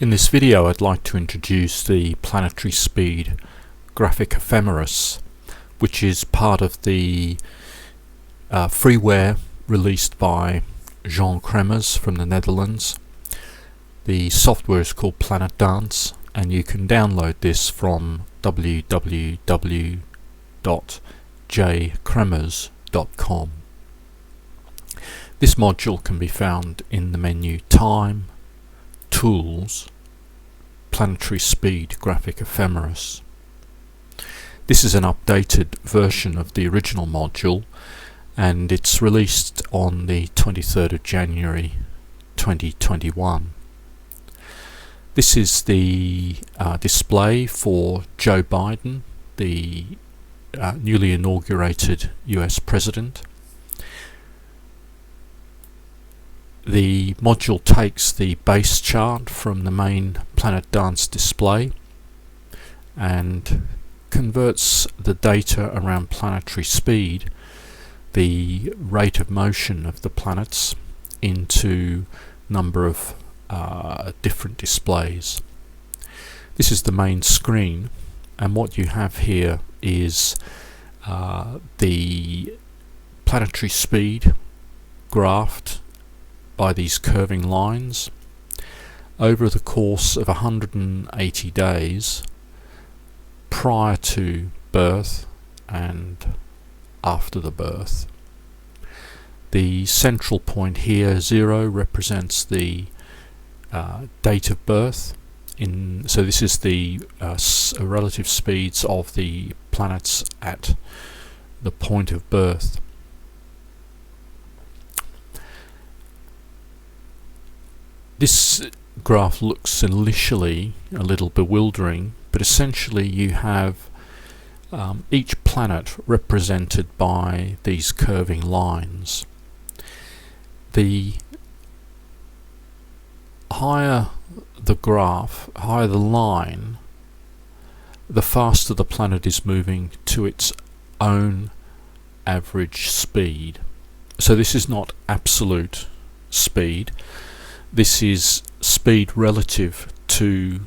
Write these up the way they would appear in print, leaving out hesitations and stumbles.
In this video I'd like to introduce the Planetary Speed graphic Ephemeris, which is part of the freeware released by Jean Kremers from the Netherlands. The software is called Planetary, and you can download this from www.jkremers.com. This module can be found in the menu Time, Tools, Planetary Speed graphic Ephemeris. This is an updated version of the original module, and it's released on the 23rd of January 2021. This is the display for Joe Biden, the newly inaugurated US President. The module takes the base chart from the main Planetary display and converts the data around planetary speed, the rate of motion of the planets, into number of different displays. This is the main screen, and what you have here is the planetary speed graphed by these curving lines over the course of 180 days prior to birth and after the birth. The central point here, 0, represents the date of birth. So this is the relative speeds of the planets at the point of birth. This graph looks initially a little bewildering, but essentially you have each planet represented by these curving lines. The higher the graph, higher the line, the faster the planet is moving to its own average speed. So this is not absolute speed. This is speed relative to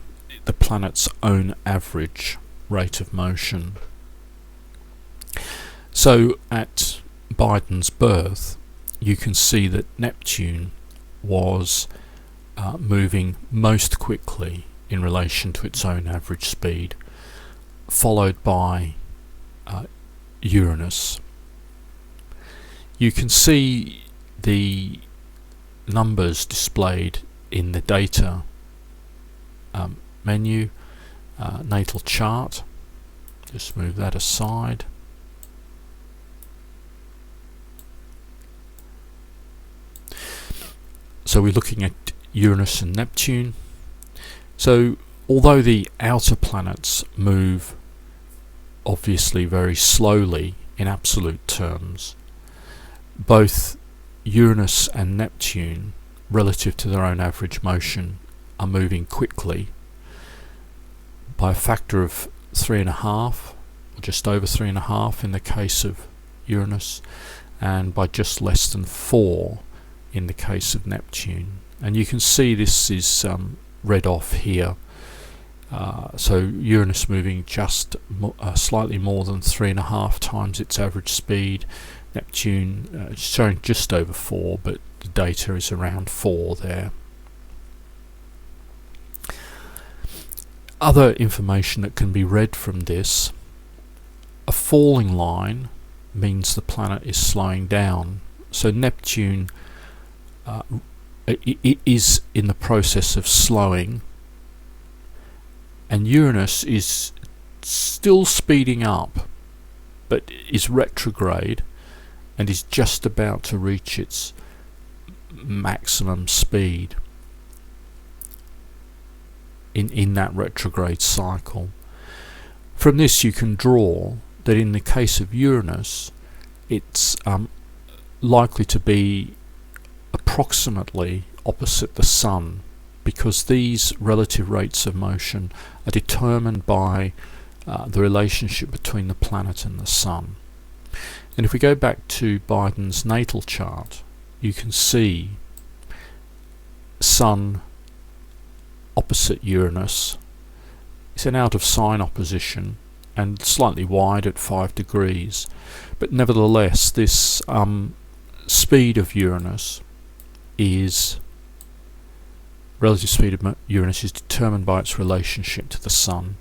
the planet's own average rate of motion. So at Biden's birth, you can see that Neptune was moving most quickly in relation to its own average speed, followed by Uranus. You can see the numbers displayed in the data menu, natal chart. Just move that aside. So we're looking at Uranus and Neptune. So although the outer planets move obviously very slowly in absolute terms, both Uranus and Neptune, relative to their own average motion, are moving quickly by a factor of 3.5, or just over 3.5 in the case of Uranus, and by just less than 4 in the case of Neptune. And you can see this is read off here. So Uranus moving just slightly more than 3.5 times its average speed. Neptune showing just over 4, but the data is around 4 there. Other information that can be read from this: a falling line means the planet is slowing down. So Neptune is in the process of slowing, and Uranus is still speeding up, but is retrograde and is just about to reach its maximum speed in that retrograde cycle. From this you can draw that in the case of Uranus, it's likely to be approximately opposite the Sun, because these relative rates of motion are determined by the relationship between the planet and the Sun. And if we go back to Biden's natal chart, you can see Sun opposite Uranus. It's an out of sign opposition and slightly wide at 5 degrees, but nevertheless this speed of Uranus is relative speed of Uranus is determined by its relationship to the Sun.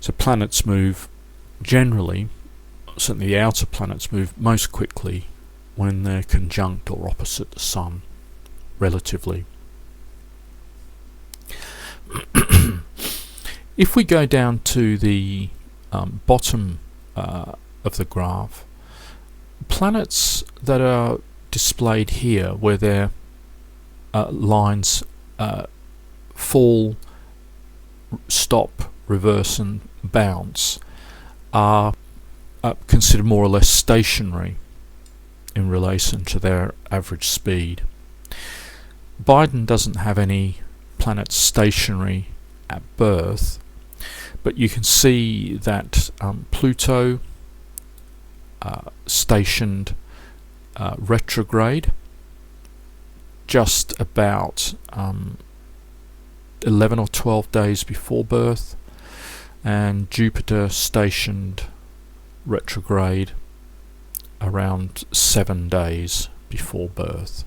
So planets move generally, certainly the outer planets move most quickly when they're conjunct or opposite the Sun, relatively. If we go down to the bottom of the graph, planets that are displayed here, where their lines fall, stop, reverse and bounce, are considered more or less stationary in relation to their average speed. Biden doesn't have any planets stationary at birth, but you can see that Pluto stationed retrograde just about 11 or 12 days before birth, and Jupiter stationed retrograde around 7 days before birth.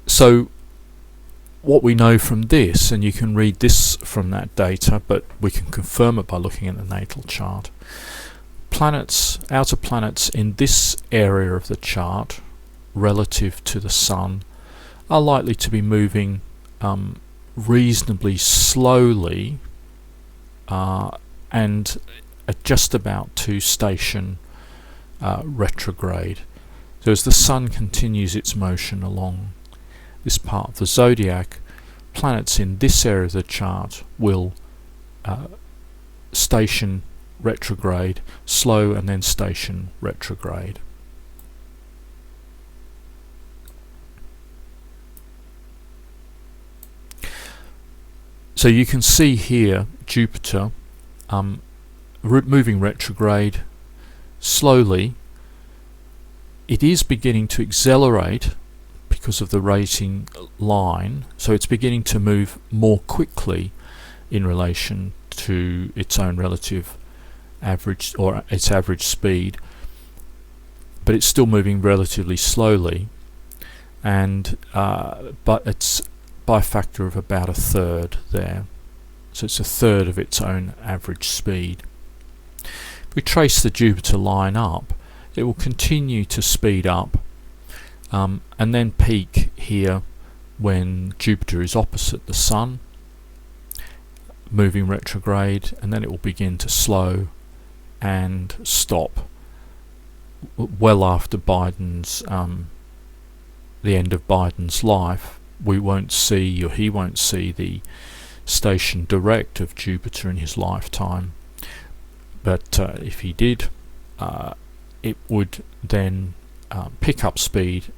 So what we know from this, and you can read this from that data, but we can confirm it by looking at the natal chart. Planets, outer planets in this area of the chart relative to the Sun are likely to be moving reasonably slowly and are just about to station retrograde. So as the Sun continues its motion along this part of the zodiac, planets in this area of the chart will station retrograde, slow, and then station retrograde. So you can see here Jupiter moving retrograde slowly. It is beginning to accelerate because of the rating line, so it's beginning to move more quickly in relation to its own relative average, or its average speed, but it's still moving relatively slowly, and but it's by a factor of about a third there, so it's a third of its own average speed. If we trace the Jupiter line up, it will continue to speed up and then peak here when Jupiter is opposite the Sun, moving retrograde, and then it will begin to slow and stop well after Biden's the end of Biden's life. We won't see, or he won't see, the station direct of Jupiter in his lifetime, but if he did, it would then pick up speed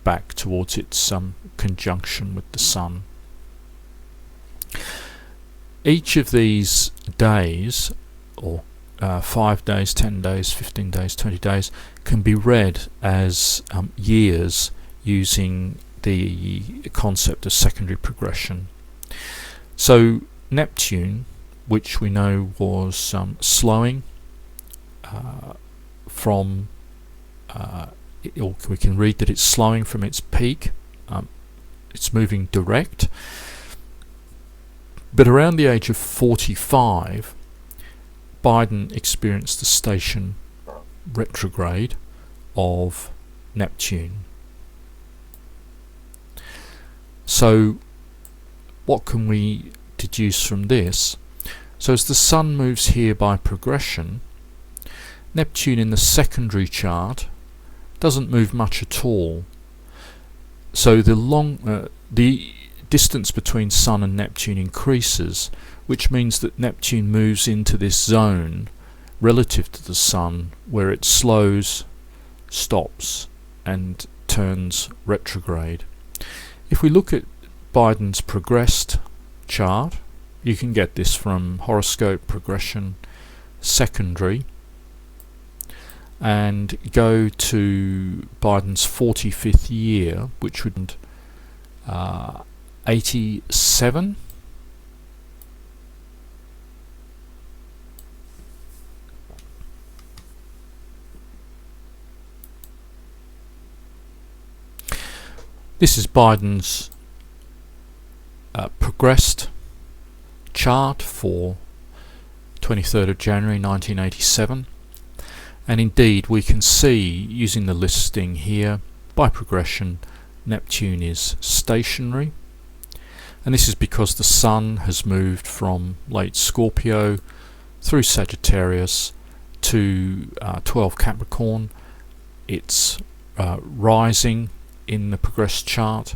back towards its conjunction with the Sun. Each of these days, or 5 days, 10 days, 15 days, 20 days, can be read as years using the concept of secondary progression. So Neptune, which we know was slowing from or we can read that it's slowing from its peak, it's moving direct, but around the age of 45 Biden experienced the station retrograde of Neptune. So what can we deduce from this? So as the Sun moves here by progression, Neptune in the secondary chart doesn't move much at all. So the distance between Sun and Neptune increases, which means that Neptune moves into this zone relative to the Sun where it slows, stops, and turns retrograde. If we look at Biden's progressed chart, you can get this from horoscope progression secondary. and go to Biden's 45th year, which would be 87. This is Biden's progressed chart for 23rd of January 1987, and indeed we can see, using the listing here, by progression Neptune is stationary, and this is because the Sun has moved from late Scorpio through Sagittarius to 12 Capricorn. It's rising in the progressed chart,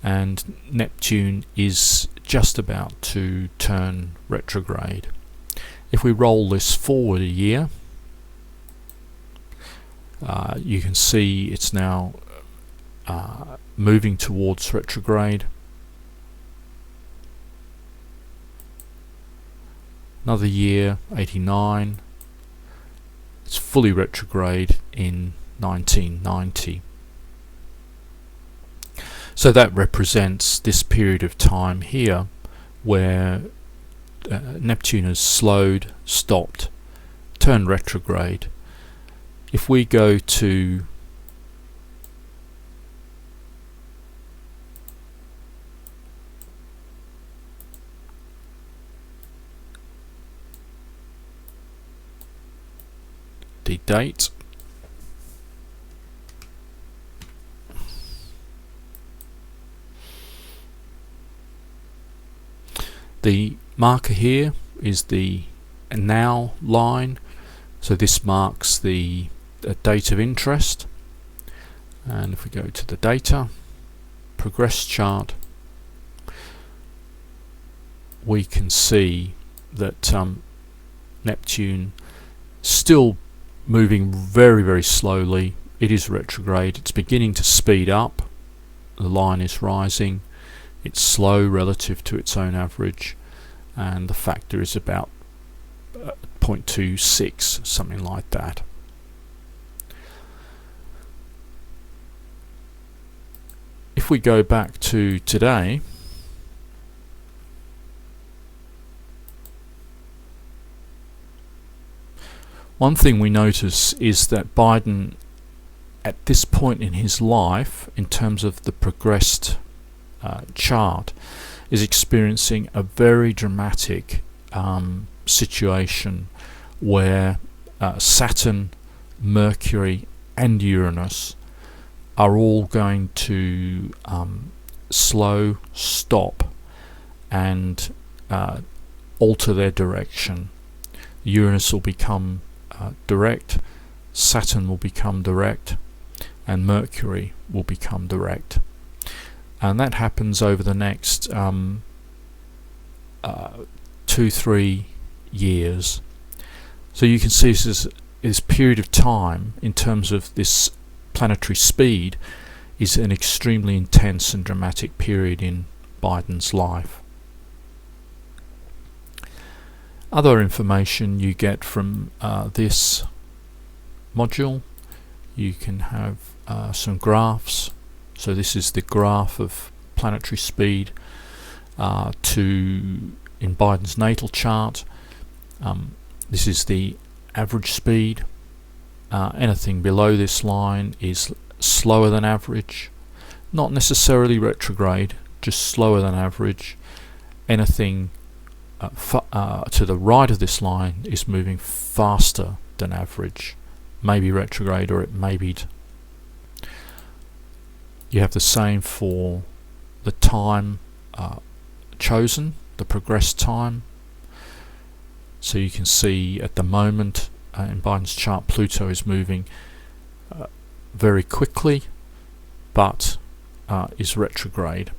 and Neptune is just about to turn retrograde. If we roll this forward a year, you can see it's now moving towards retrograde. Another year, 89, it's fully retrograde in 1990. So that represents this period of time here where Neptune has slowed, stopped, turned retrograde. If we go to the date, the marker here is the now line, so this marks the date of interest. And if we go to the data progress chart, we can see that Neptune still moving very, very slowly. It is retrograde. It's beginning to speed up. The line is rising. It's slow relative to its own average, and the factor is about 0.26, something like that. If we go back to today, one thing we notice is that Biden, at this point in his life, in terms of the progressed chart, is experiencing a very dramatic situation where Saturn, Mercury and Uranus are all going to slow, stop and alter their direction. Uranus will become direct, Saturn will become direct, and Mercury will become direct. And that happens over the next 2-3 years. So you can see this period of time, in terms of this planetary speed, is an extremely intense and dramatic period in Biden's life. Other information you get from this module, you can have some graphs. So this is the graph of planetary speed in Biden's natal chart. This is the average speed. Anything below this line is slower than average, not necessarily retrograde, just slower than average. Anything to the right of this line is moving faster than average, maybe retrograde, or it may be. You have the same for the time chosen, the progressed time. So you can see at the moment in Biden's chart, Pluto is moving very quickly, but is retrograde.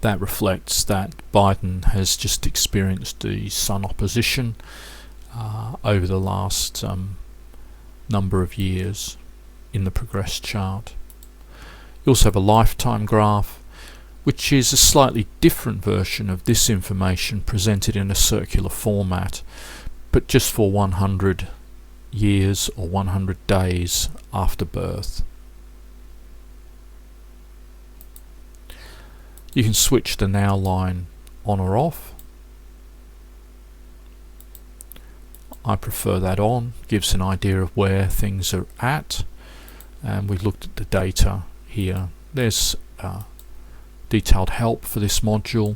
That reflects that Biden has just experienced the Sun opposition over the last number of years in the progressed chart. You also have a lifetime graph, which is a slightly different version of this information presented in a circular format, but just for 100 years or 100 days after birth. You can switch the now line on or off. I prefer that on, gives an idea of where things are at, and we've looked at the data here. There's detailed help for this module.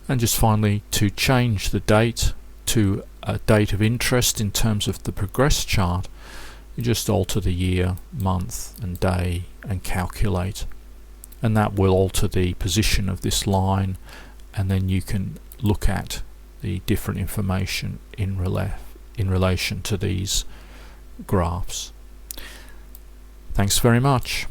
And just finally, to change the date to a date of interest in terms of the progress chart, you just alter the year, month and day and calculate, and that will alter the position of this line, and then you can look at the different information in relation to these graphs. Thanks very much.